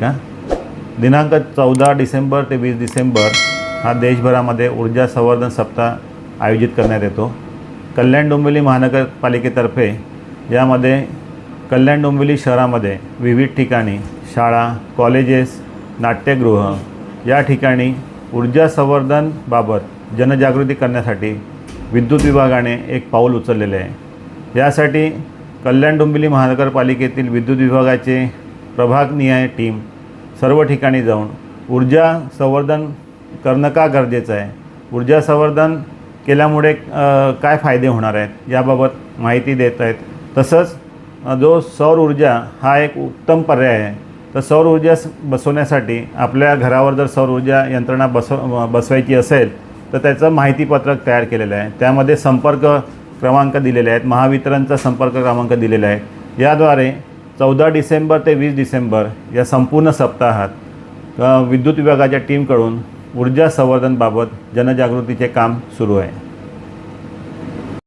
नगरपालिका दिनांक 14 डिसेंबर ते 20 डिसेंबर हा देशभरामध्ये ऊर्जा संवर्धन सप्ताह आयोजित करण्यात येतो। कल्याण डोंबिवली महानगरपालिकेतर्फे यामध्ये कल्याण डोंबिवली शहरामध्ये विविध ठिकाणी शाळा, कॉलेजेस, नाट्यगृह या ठिकाणी ऊर्जा संवर्धनबाबत जनजागृती करण्यासाठी विद्युत विभागाने एक पाऊल उचललेले आहे। यासाठी कल्याण डोंबिवली महानगरपालिकेतील विद्युत विभागाचे प्रभागनिहाय टीम सर्व ठिकाणी जाऊन ऊर्जा संवर्धन करणं का गरजेचं आहे, ऊर्जा संवर्धन केल्यामुळे काय फायदे होणार आहेत याबाबत माहिती देत आहेत। तसंच जो सौर ऊर्जा हा एक उत्तम पर्याय आहे, तर सौर ऊर्जा बसवण्यासाठी आपल्या घरावर जर सौर ऊर्जा यंत्रणा बसवायची असेल तर त्याचं माहितीपत्रक तयार केलेलं आहे। त्यामध्ये संपर्क क्रमांक दिलेले आहेत, महावितरणचा संपर्क क्रमांक दिलेला आहे। याद्वारे 14 डिसेंबर ते 20 डिसेंबर या संपूर्ण सप्ताहात विद्युत विभागाच्या टीमकडून ऊर्जा संवर्धनबाबत जनजागृतीचे काम सुरू आहे।